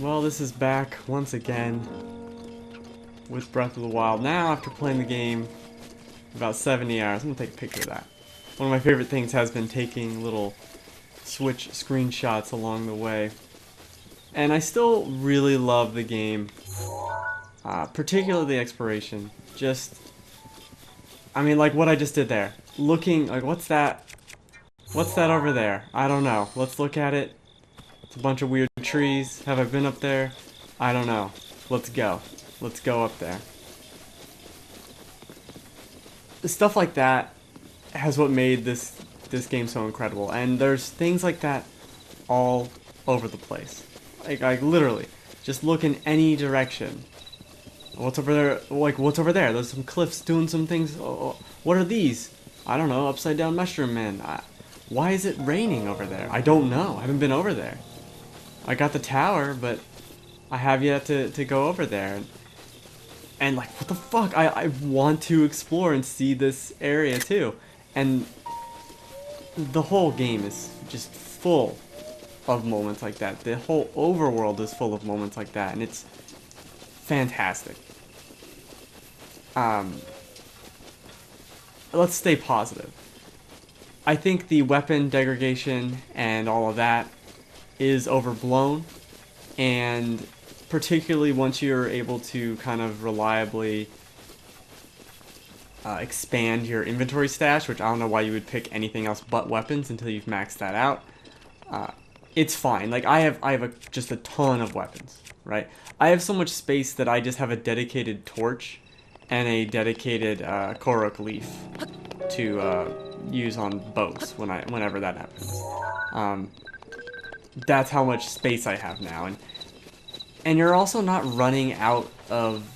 Well, this is back once again with Breath of the Wild. Now, after playing the game about 70 hours, I'm gonna take a picture of that. One of my favorite things has been taking little Switch screenshots along the way. And I still really love the game, particularly the exploration. I mean, like what I just did there. Looking, like, what's that? What's that over there? I don't know. Let's look at it. It's a bunch of weird trees. Have I been up there? I don't know. Let's go. Let's go up there. Stuff like that has what made this game so incredible. And there's things like that all over the place. Like literally, just look in any direction. What's over there? Like, what's over there? There's some cliffs doing some things. Oh, what are these? I don't know. Upside down mushroom man. Why is it raining over there? I don't know. I haven't been over there. I got the tower, but I have yet to go over there. And like, what the fuck? I want to explore and see this area too. And the whole game is just full of moments like that. The whole overworld is full of moments like that, and it's fantastic. Let's stay positive. I think the weapon degradation and all of that is overblown, and particularly once you're able to kind of reliably expand your inventory stash, which I don't know why you would pick anything else but weapons until you've maxed that out. It's fine. Like, I have just a ton of weapons, right? I have so much space that I just have a dedicated torch and a dedicated Korok leaf to use on bows whenever that happens. That's how much space I have now, and you're also not running out of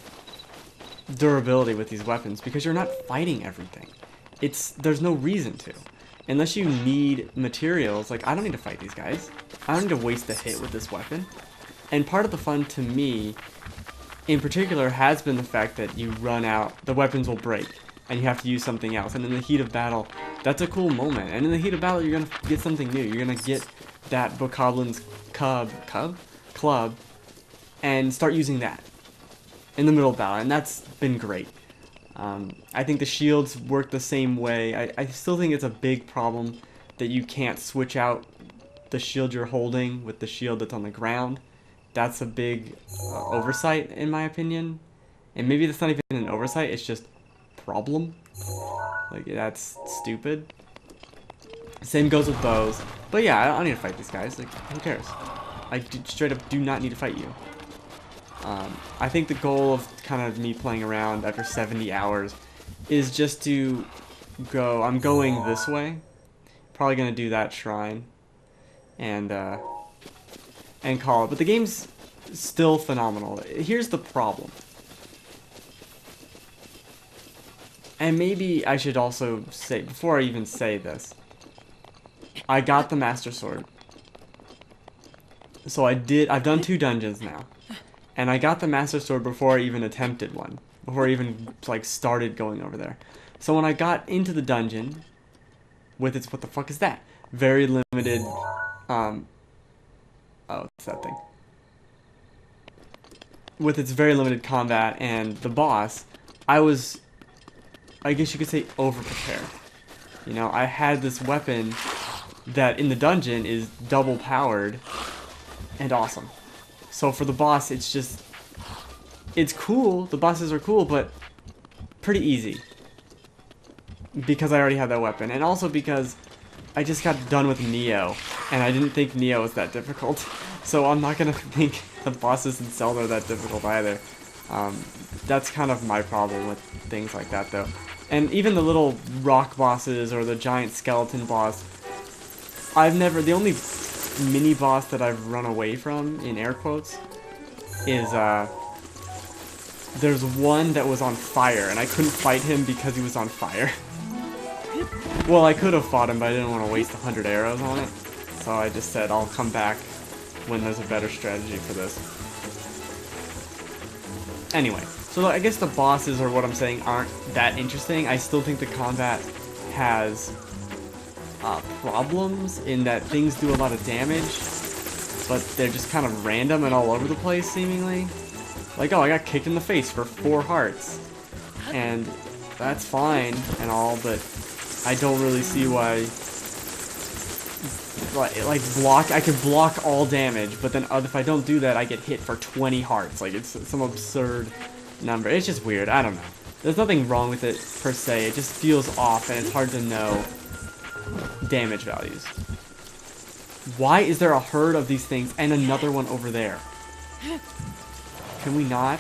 durability with these weapons because you're not fighting everything. There's no reason to. Unless you need materials, like, I don't need to fight these guys. I don't need to waste a hit with this weapon. And part of the fun to me, in particular, has been the fact that you run out, the weapons will break, and you have to use something else. And in the heat of battle, that's a cool moment. And in the heat of battle, you're gonna get something new. You're gonna get that Bokoblins club, and start using that in the middle of battle, and that's been great. I think the shields work the same way. I still think it's a big problem that you can't switch out the shield you're holding with the shield that's on the ground. That's a big oversight, in my opinion. And maybe that's not even an oversight, it's just problem. Like, that's stupid. Same goes with bows. But yeah, I don't need to fight these guys. Like, who cares? I straight up do not need to fight you. I think the goal of kind of me playing around after 70 hours is just to go, I'm going this way, probably going to do that shrine, and call it. But the game's still phenomenal. Here's the problem. And maybe I should also say, before I even say this, I got the Master Sword. So I've done 2 dungeons now. And I got the Master Sword before I even attempted one. Before I even, like, started going over there. So when I got into the dungeon, with its, what the fuck is that? Very limited, oh, it's that thing. With its very limited combat and the boss, I was, I guess you could say, over-prepared. You know, I had this weapon that in the dungeon is double powered and awesome. So for the boss, it's just, it's cool, the bosses are cool, but pretty easy. Because I already had that weapon, and also because I just got done with Neo, and I didn't think Neo was that difficult. So I'm not gonna think the bosses in Zelda are that difficult either. That's kind of my problem with things like that, though. And even the little rock bosses or the giant skeleton boss, the only mini boss that I've run away from, in air quotes, is there's one that was on fire, and I couldn't fight him because he was on fire. Well, I could have fought him, but I didn't want to waste 100 arrows on it, so I just said I'll come back when there's a better strategy for this. Anyway, so I guess the bosses, or what I'm saying, aren't that interesting. I still think the combat has problems in that things do a lot of damage, but they're just kind of random and all over the place, seemingly. Like, oh, I got kicked in the face for 4 hearts. And that's fine and all, but I don't really see why... Like block, I can block all damage, but then if I don't do that, I get hit for 20 hearts. Like, it's some absurd number. It's just weird. I don't know. There's nothing wrong with it, per se. It just feels off, and it's hard to know damage values. Why is there a herd of these things and another one over there? Can we not?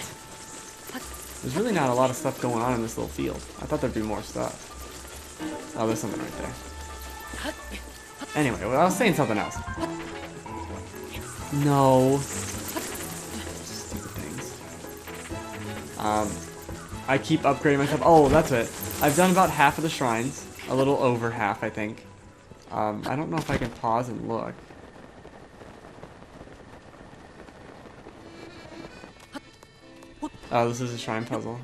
There's really not a lot of stuff going on in this little field. I thought there'd be more stuff. Oh, there's something right there. Anyway, well, I was saying something else. No. Stupid things. I keep upgrading myself. Oh, that's it. I've done about half of the shrines. A little over half, I think. I don't know if I can pause and look. Oh, this is a shrine puzzle.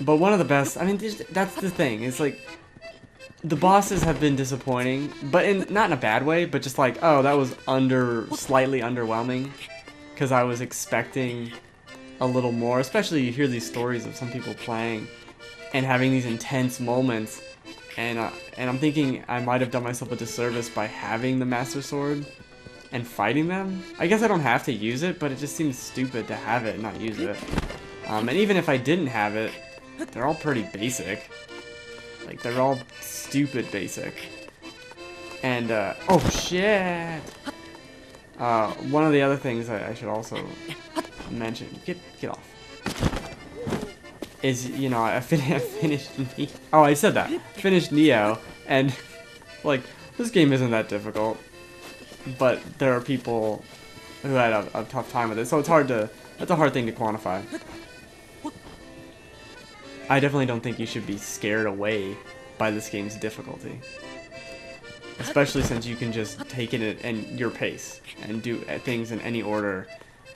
But one of the best, I mean, that's the thing. It's like, the bosses have been disappointing, but not in a bad way, but just like, oh, that was slightly underwhelming, because I was expecting a little more. Especially you hear these stories of some people playing and having these intense moments, and I'm thinking I might have done myself a disservice by having the Master Sword and fighting them. I guess I don't have to use it, but it just seems stupid to have it and not use it. And even if I didn't have it, they're all pretty basic. Like, they're all stupid basic. And, oh shit! One of the other things I should also mention, get off, is, you know, I finished oh, I said that. Finished Neo, and, like, this game isn't that difficult, but there are people who had a tough time with it, so it's that's a hard thing to quantify. I definitely don't think you should be scared away by this game's difficulty. Especially since you can just take it at your pace and do things in any order,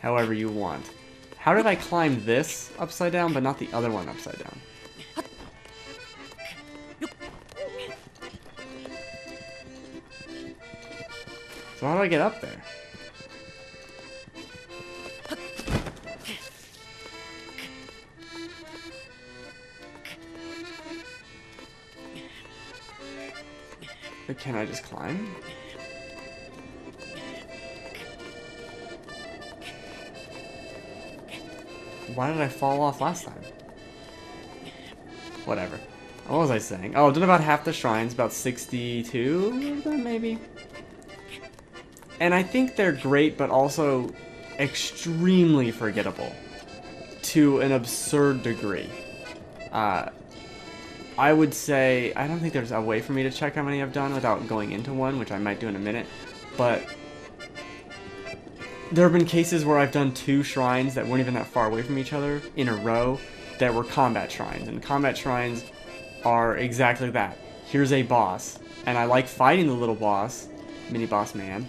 however you want. How did I climb this upside down, but not the other one upside down? So how do I get up there? Can I just climb? Why did I fall off last time? Whatever. What was I saying? Oh, did about half the shrines, about 62 of them, maybe? And I think they're great, but also extremely forgettable to an absurd degree. I would say, I don't think there's a way for me to check how many I've done without going into one, which I might do in a minute, but there have been cases where I've done 2 shrines that weren't even that far away from each other in a row that were combat shrines, and combat shrines are exactly that. Here's a boss, and I like fighting the little boss, mini-boss man,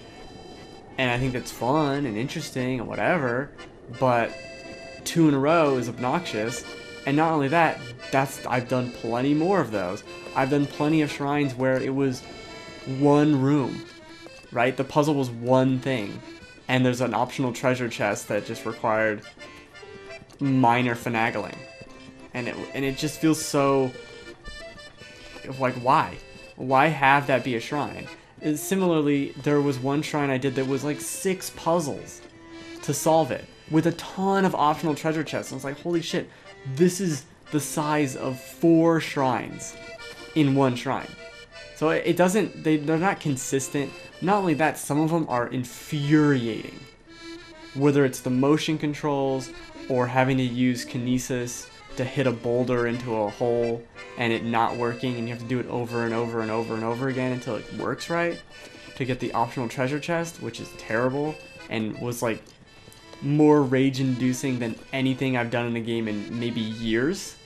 and I think that's fun and interesting and whatever, but 2 in a row is obnoxious. And not only that, I've done plenty more of those. I've done plenty of shrines where it was one room, right? The puzzle was one thing, and there's an optional treasure chest that just required minor finagling, and it just feels so like, why? Why have that be a shrine? Similarly, there was one shrine I did that was like 6 puzzles to solve it, with a ton of optional treasure chests. I was like, holy shit. This is the size of 4 shrines in one shrine. So it doesn't, they're not consistent. Not only that, some of them are infuriating. Whether it's the motion controls or having to use kinesis to hit a boulder into a hole and it not working, and you have to do it over and over and over and over again until it works right to get the optional treasure chest, which is terrible and was like more rage-inducing than anything I've done in a game in maybe years.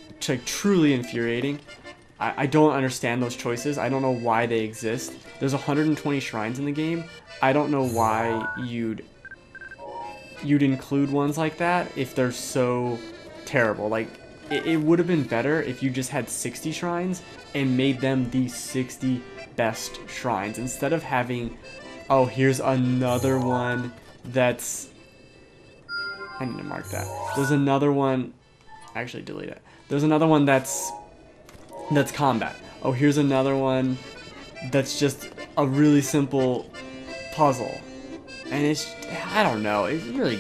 It's like truly infuriating. I don't understand those choices. I don't know why they exist. There's 120 shrines in the game. I don't know why you'd include ones like that if they're so terrible. Like, it would have been better if you just had 60 shrines and made them the 60 best shrines instead of having, oh, here's another one that's, I need to mark that. There's another one, actually delete it. There's another one that's combat. Oh, here's another one that's just a really simple puzzle. And it's, I don't know, it's really,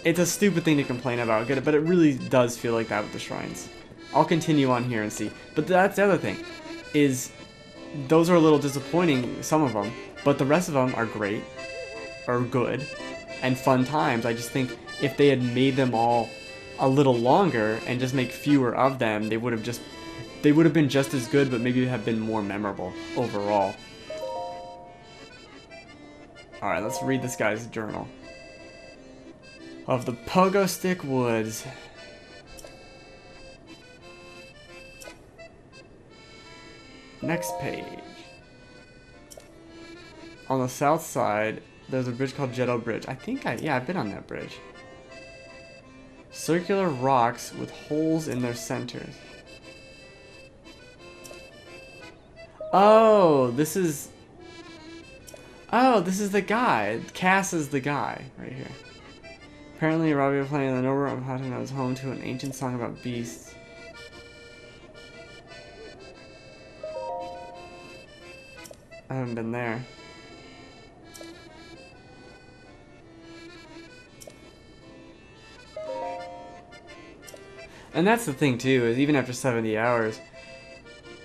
it's a stupid thing to complain about, but it really does feel like that with the shrines. I'll continue on here and see. But that's the other thing, is those are a little disappointing, some of them, but the rest of them are great, or good, and fun times. I just think if they had made them all a little longer and just make fewer of them, they would have been just as good, but maybe have been more memorable overall. Alright, let's read this guy's journal. Of the Pogo Stick Woods. Next page. On the south side, there's a bridge called Jetto Bridge. I've been on that bridge. Circular rocks with holes in their centers. Oh, this is the guy. Cass is the guy right here. Apparently, Robbie was playing the overabundance was home to an ancient song about beasts. I haven't been there. And that's the thing too, is even after 70 hours,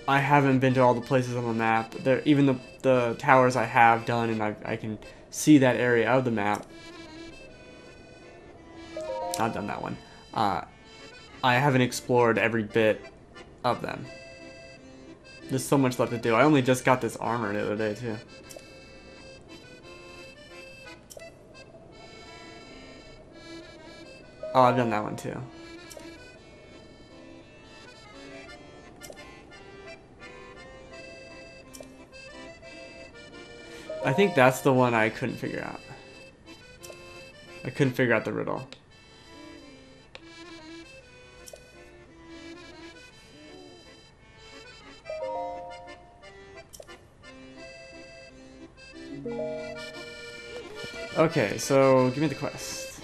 I haven't been to all the places on the map. Even the towers I have done, and I can see that area of the map. I've done that one. I haven't explored every bit of them. There's so much left to do. I only just got this armor the other day too. Oh, I've done that one too. I think that's the one I couldn't figure out. I couldn't figure out the riddle. Okay, so give me the quest.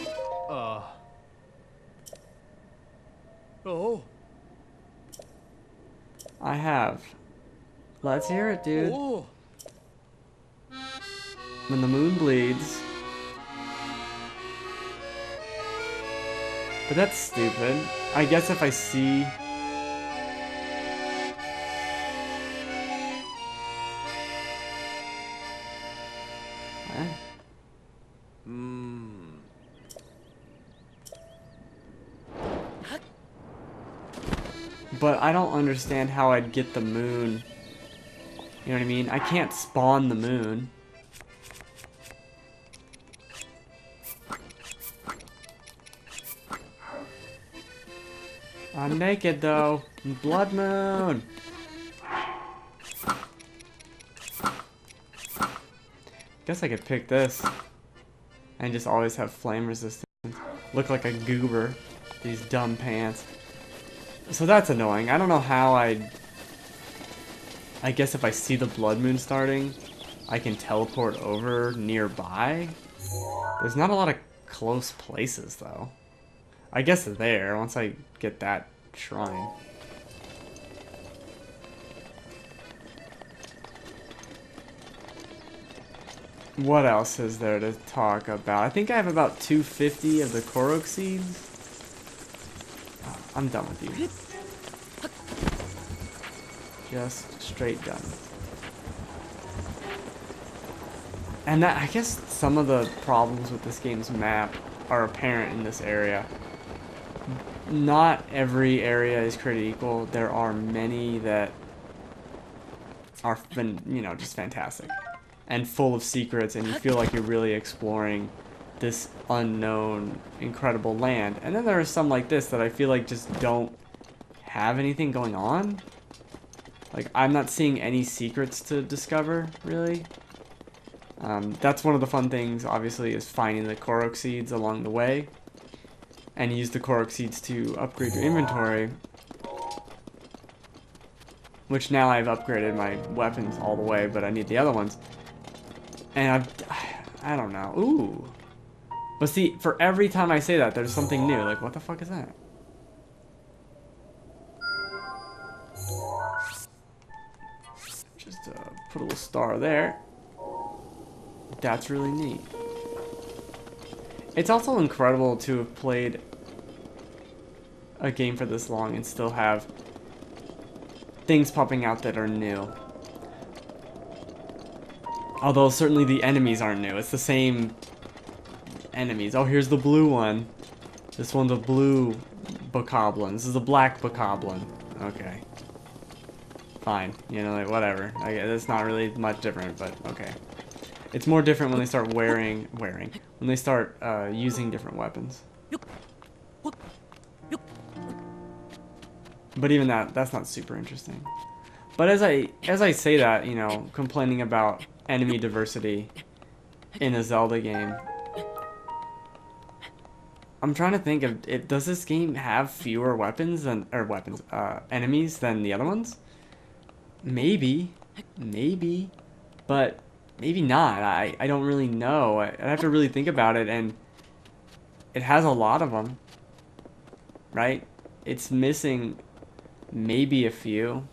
Oh. I have. Let's hear it, dude. Oh. When the moon bleeds. But that's stupid. I guess if I see... Huh? But I don't understand how I'd get the moon. You know what I mean? I can't spawn the moon. I'm naked though. Blood moon. Guess I could pick this and just always have flame resistance. Look like a goober. These dumb pants. So that's annoying. I don't know how I guess if I see the blood moon starting, I can teleport over nearby. There's not a lot of close places though. I guess they're there once I get that shrine. What else is there to talk about? I think I have about 250 of the Korok seeds. Oh, I'm done with you. Just straight done. And that, I guess some of the problems with this game's map are apparent in this area. Not every area is created equal. There are many that are, you know, just fantastic and full of secrets, and you feel like you're really exploring this unknown, incredible land. And then there are some like this that I feel like just don't have anything going on. Like, I'm not seeing any secrets to discover, really. That's one of the fun things, obviously, is finding the Korok seeds along the way. and use the Korok seeds to upgrade your inventory. Which now I've upgraded my weapons all the way, but I need the other ones. And I don't know. Ooh. But see, for every time I say that, there's something new. Like, what the fuck is that? Just put a little star there. That's really neat. It's also incredible to have played a game for this long and still have things popping out that are new. Although certainly the enemies aren't new. It's the same enemies. Oh, here's the blue one. This one's a blue bokoblin. This is a black bokoblin. Okay. Fine. You know, like, whatever. It's not really much different, but okay. It's more different when they start when they start using different weapons. But even that's not super interesting. But as I say that, you know, complaining about enemy diversity in a Zelda game, I'm trying to think of does this game have fewer weapons than enemies than the other ones? Maybe, but maybe not. I don't really know. I'd have to really think about it, and it has a lot of them, right? It's missing maybe a few.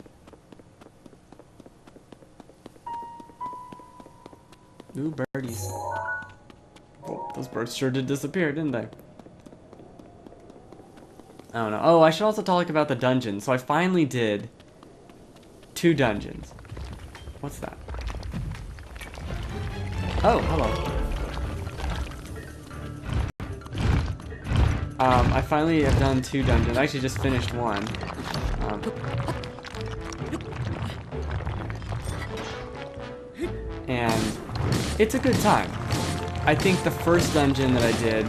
Ooh, birdies. Oh, those birds sure did disappear, didn't they? I don't know. Oh, I should also talk about the dungeons. So I finally did 2 dungeons. What's that? Oh, hello. I finally have done 2 dungeons. I actually just finished one. And it's a good time. I think the first dungeon that I did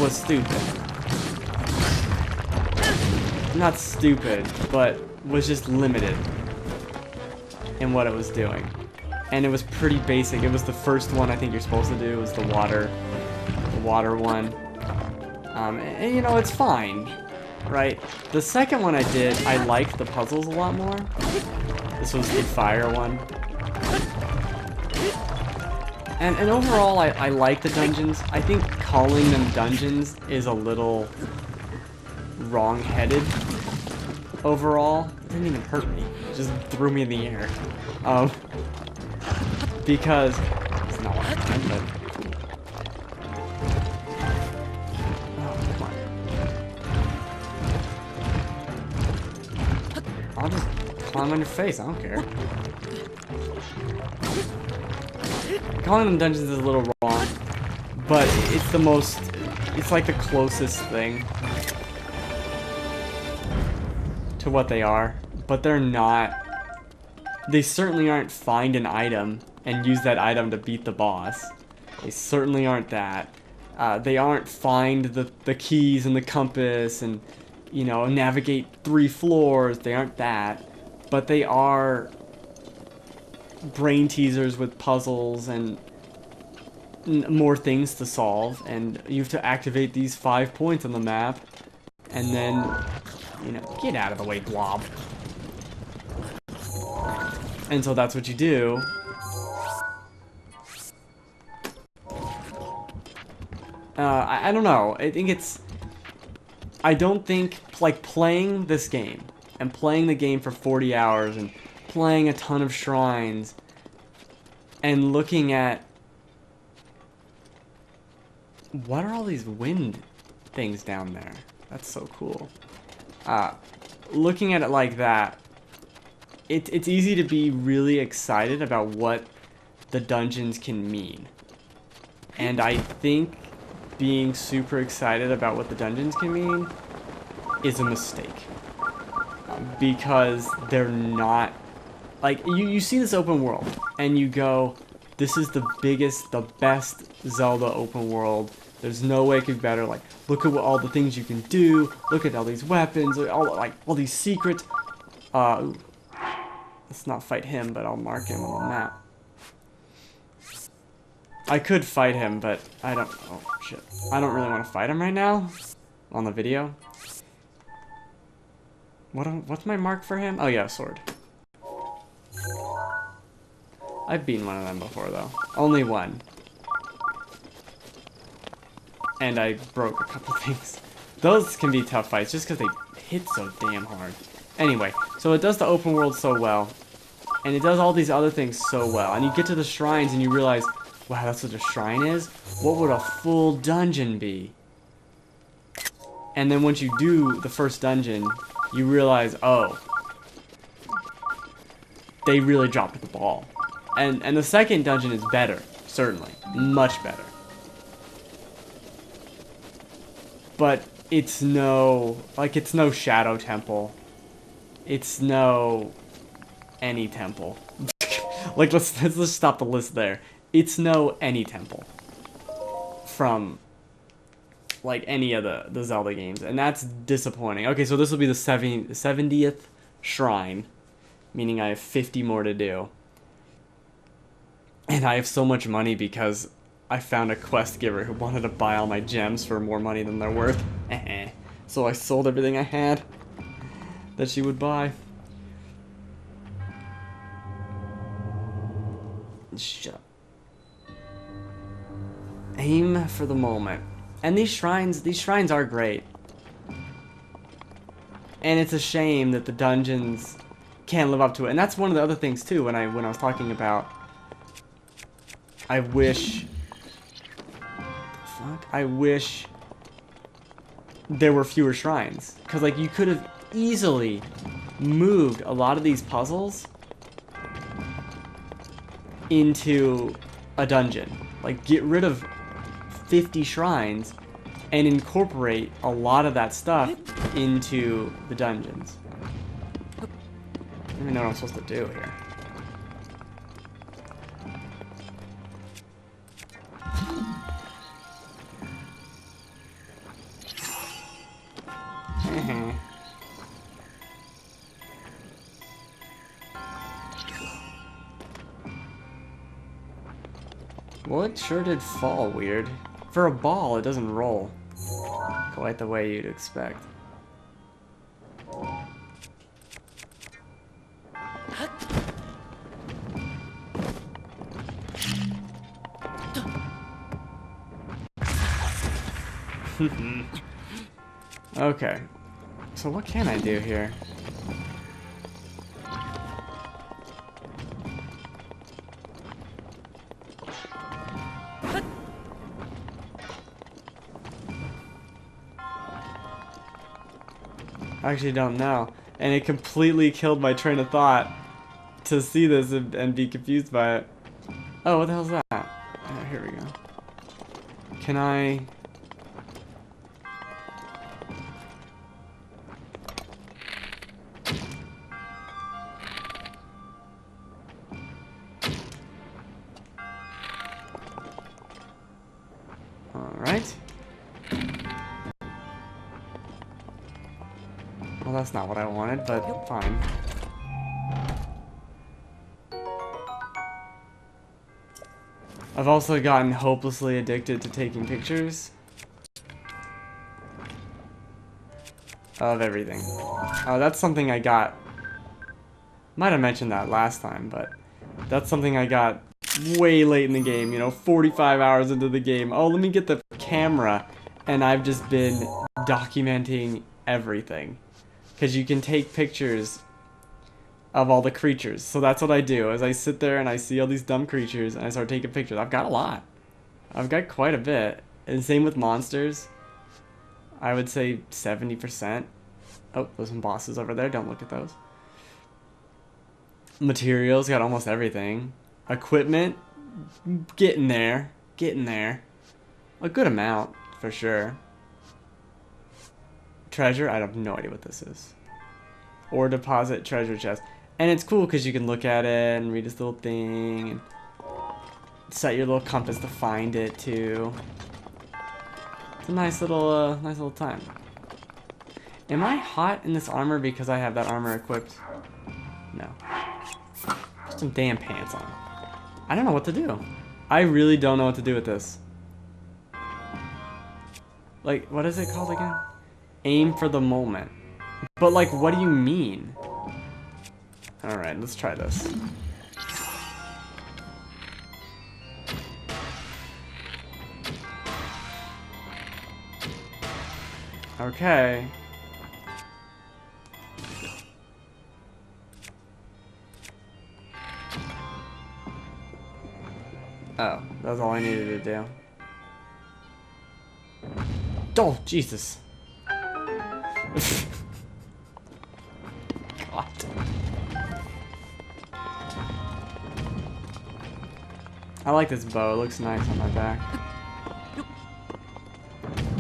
was stupid. Not stupid, but was just limited in what it was doing. And it was pretty basic. It was the first one I think you're supposed to do. It was the water one. And you know, it's fine, right? The second one I did, I liked the puzzles a lot more. This was the fire one. And overall, I like the dungeons. I think calling them dungeons is a little wrong-headed overall. It didn't even hurt me. It just threw me in the air. Because it's not last time, but oh, come on. I'll just climb on your face. I don't care. Calling them dungeons is a little wrong, but it's like the closest thing to what they are, but they're not. They certainly aren't find an item and use that item to beat the boss. They certainly aren't that. They aren't find the keys and the compass and, you know, navigate 3 floors. They aren't that, but they are brain teasers with puzzles and more things to solve, and you have to activate these 5 points on the map, and then, you know, get out of the way, blob. And so that's what you do. I don't know. I don't think, like, playing this game and playing the game for 40 hours and playing a ton of shrines and looking at what are all these wind things down there? That's so cool. Looking at it like that, it's easy to be really excited about what the dungeons can mean. And I think being super excited about what the dungeons can mean is a mistake. Because they're not... Like, you see this open world, and you go, this is the biggest, the best Zelda open world. There's no way it could be better. Like, look at all the things you can do. Look at all these weapons, all these secrets. Let's not fight him, but I'll mark him on the map. I could fight him, but I don't... Oh, shit. I don't really want to fight him right now. On the video. What's my mark for him? Oh, yeah, sword. I've beaten one of them before, though. Only one. And I broke a couple things. Those can be tough fights, just because they hit so damn hard. Anyway, so it does the open world so well. And it does all these other things so well. And you get to the shrines and you realize, wow, that's what a shrine is? What would a full dungeon be? And then once you do the first dungeon, you realize, oh, they really dropped the ball. And the second dungeon is better, certainly. Much better. But it's no Shadow Temple. It's no any temple. Like, let's stop the list there. It's no any temple from like any of the Zelda games, and that's disappointing. Okay, so this will be the 70th shrine, meaning I have 50 more to do. And I have so much money because I found a quest giver who wanted to buy all my gems for more money than they're worth. So I sold everything I had that she would buy. Shut up. Aim for the moment. And these shrines are great. And it's a shame that the dungeons can't live up to it. And that's one of the other things too when I was talking about I wish there were fewer shrines. Because like you could have easily moved a lot of these puzzles into a dungeon. Like get rid of 50 shrines and incorporate a lot of that stuff into the dungeons. I don't even know what I'm supposed to do here. Well, it sure did fall weird. For a ball, it doesn't roll quite the way you'd expect. Okay. So what can I do here? I actually don't know. And it completely killed my train of thought to see this and be confused by it. Oh, what the hell's that? Oh, here we go. Can I... Alright. Well, that's not what I wanted, but fine. I've also gotten hopelessly addicted to taking pictures of everything. Oh, that's something I got. Might have mentioned that last time, but that's something I got way late in the game, you know, 45 hours into the game. Oh, let me get the camera, and I've just been documenting everything. Because you can take pictures of all the creatures. So that's what I do, is I sit there and I see all these dumb creatures and I start taking pictures. I've got a lot. I've got quite a bit. And same with monsters. I would say 70%. Oh, there's some bosses over there. Don't look at those. Materials, got almost everything. Equipment, getting there. Getting there. A good amount, for sure. Treasure, I have no idea what this is. Or deposit treasure chest. And it's cool because you can look at it and read this little thing and set your little compass to find it too. It's a nice little time. Am I hot in this armor because I have that armor equipped? No. Put some damn pants on. I don't know what to do. I really don't know what to do with this. Like, what is it called again? Aim for the moment. But like, what do you mean? Alright, let's try this. Okay. Oh, that's all I needed to do. Oh, Jesus. God. I like this bow. It looks nice on my back.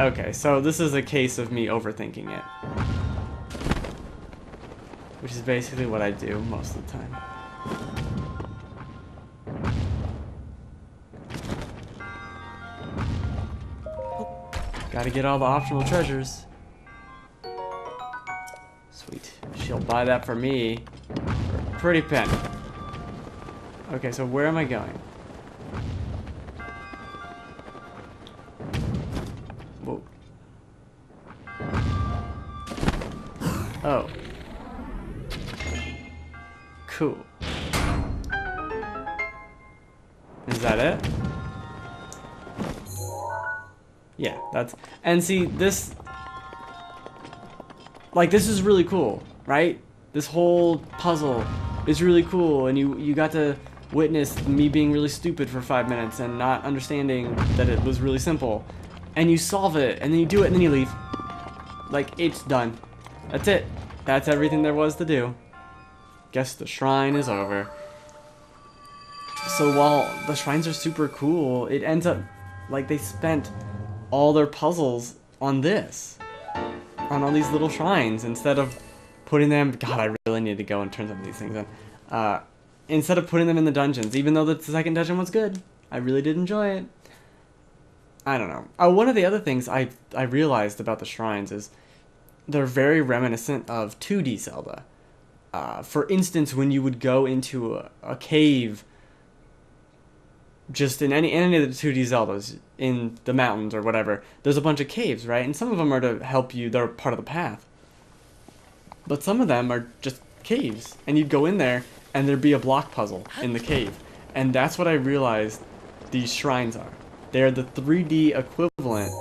Okay, so this is a case of me overthinking it. Which is basically what I do most of the time. Gotta get all the optional treasures. Sweet. She'll buy that for me for a pretty penny. Okay, so where am I going? Whoa. Oh. Cool. Is that it? Yeah, that's... And see, this... Like, this is really cool, right? This whole puzzle is really cool, and you got to witness me being really stupid for 5 minutes and not understanding that it was really simple. And you solve it, and then you do it, and then you leave. Like, it's done. That's it. That's everything there was to do. Guess the shrine is over. So while the shrines are super cool, it ends up like they spent all their puzzles on this. On all these little shrines instead of putting them... God, I really need to go and turn some of these things on. Instead of putting them in the dungeons, even though the second dungeon was good. I really did enjoy it. I don't know. One of the other things I realized about the shrines is they're very reminiscent of 2D Zelda. For instance, when you would go into a cave, just in any of the 2D Zeldas, in the mountains or whatever, there's a bunch of caves, right? And some of them are to help you, they're part of the path. But some of them are just caves, and you'd go in there, and there'd be a block puzzle in the cave. And that's what I realized these shrines are. They're the 3D equivalent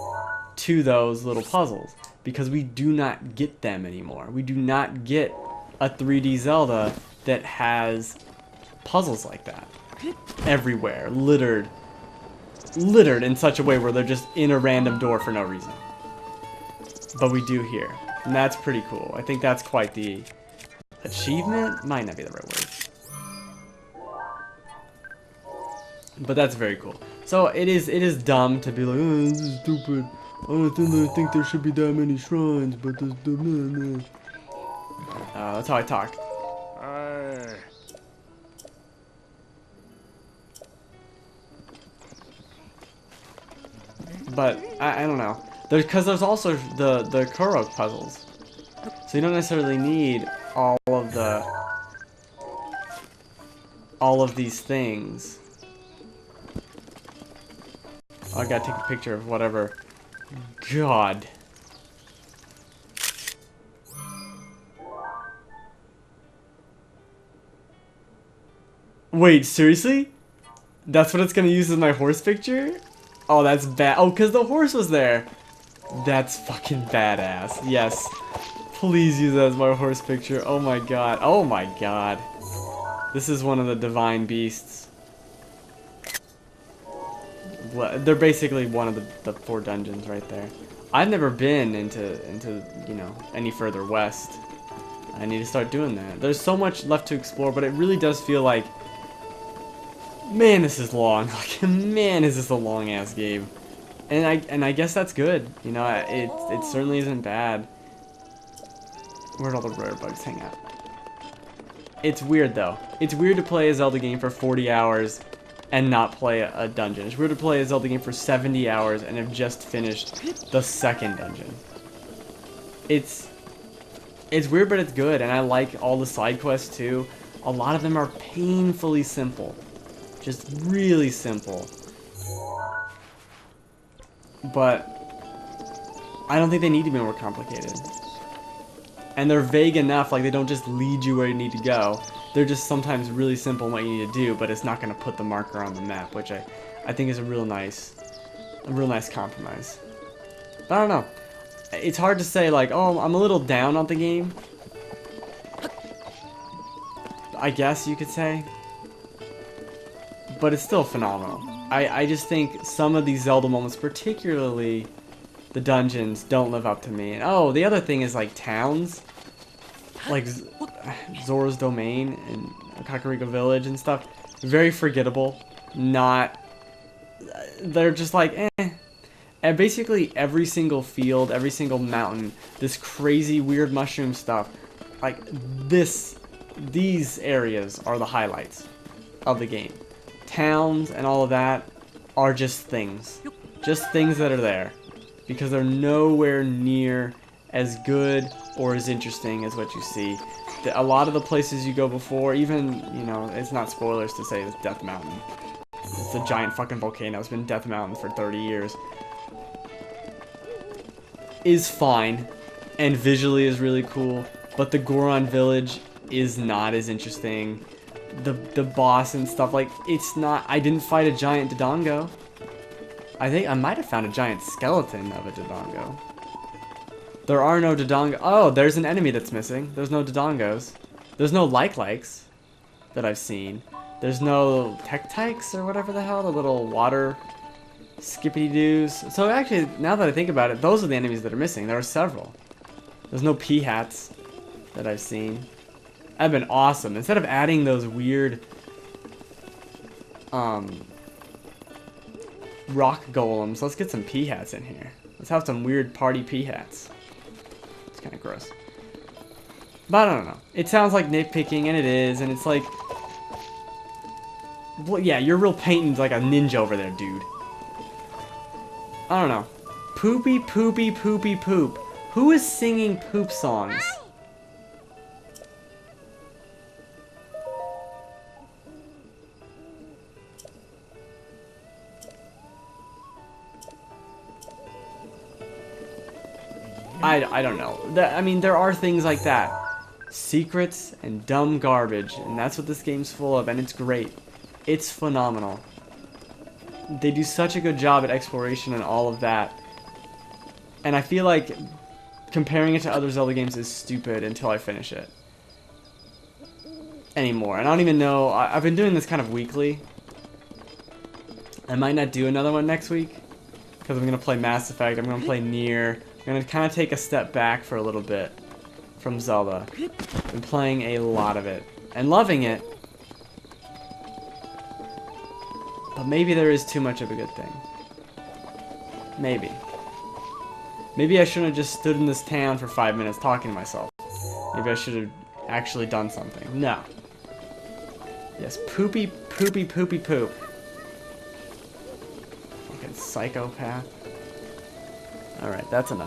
to those little puzzles, because we do not get them anymore. We do not get a 3D Zelda that has puzzles like that everywhere, littered in such a way where they're just in a random door for no reason. But we do here, and that's pretty cool. I think that's quite the achievement. Might not be the right word, but that's very cool. So it is dumb to be like, oh, this is stupid. I don't think there should be that many shrines, but there's the... that's how I talk. But I don't know. Because there's also the Kurok puzzles, so you don't necessarily need all of these things. Oh, I gotta take a picture of whatever. God. Wait, seriously? That's what it's gonna use as my horse picture? Oh, that's bad. Oh, because the horse was there. That's fucking badass. Yes. Please use that as my horse picture. Oh my god. Oh my god. This is one of the divine beasts. They're basically one of the 4 dungeons right there. I've never been into you know, any further west. I need to start doing that. There's so much left to explore, but it really does feel like, man, this is long. Like, man, is this a long ass game. And I guess that's good. You know, it certainly isn't bad. Where'd all the rare bugs hang out? It's weird though. It's weird to play a Zelda game for 40 hours and not play a dungeon. It's weird to play a Zelda game for 70 hours and have just finished the second dungeon. It's weird, but it's good, and I like all the side quests too. A lot of them are painfully simple. Just really simple. but I don't think they need to be more complicated. And they're vague enough, like they don't just lead you where you need to go. They're just sometimes really simple in what you need to do, but it's not going to put the marker on the map, which I think is a real nice compromise. But I don't know. It's hard to say, like, oh, I'm a little down on the game, I guess you could say. But it's still phenomenal. I just think some of these Zelda moments, particularly the dungeons, don't live up to me. And oh, the other thing is like towns, like Zora's Domain and Kakariko Village and stuff. Very forgettable. They're just like eh. And basically every single field, every single mountain, this crazy weird mushroom stuff, like these areas are the highlights of the game. Towns and all of that are just things that are there, because they're nowhere near as good or as interesting as what you see. A lot of the places you go before, even, you know, it's not spoilers to say it's Death Mountain. It's a giant fucking volcano. It's been Death Mountain for 30 years. Is fine, and visually is really cool, but the Goron Village is not as interesting. The boss and stuff, like, it's not. I didn't fight a giant Dodongo. I think I might have found a giant skeleton of a Dodongo. There are no Dodongo. Oh, there's an enemy that's missing. There's no Dodongos. There's no likes that I've seen. There's no Tektites or whatever the hell, the little water skippity-doos. So actually, now that I think about it, those are the enemies that are missing. There are several. There's no P-hats that I've seen. That'd been awesome. Instead of adding those weird rock golems, let's get some P-hats in here. Let's have some weird party P-hats. It's kind of gross. But I don't know. It sounds like nitpicking, and it is, and it's like, well, yeah, you're real painting like a ninja over there, dude. I don't know. Poopy, poopy, poopy, poop. Who is singing poop songs? I don't know. I mean, there are things like that. Secrets and dumb garbage, and that's what this game's full of, and it's great. It's phenomenal. They do such a good job at exploration and all of that. And I feel like comparing it to other Zelda games is stupid until I finish it. Anymore. And I don't even know. I've been doing this kind of weekly. I might not do another one next week, because I'm going to play Mass Effect. I'm going to play Nier. I'm going to kind of take a step back for a little bit from Zelda. Been playing a lot of it and loving it. But maybe there is too much of a good thing. Maybe. Maybe I shouldn't have just stood in this town for 5 minutes talking to myself. Maybe I should have actually done something. No. Yes, poopy, poopy, poopy, poop. Fucking psychopath. Alright, that's enough.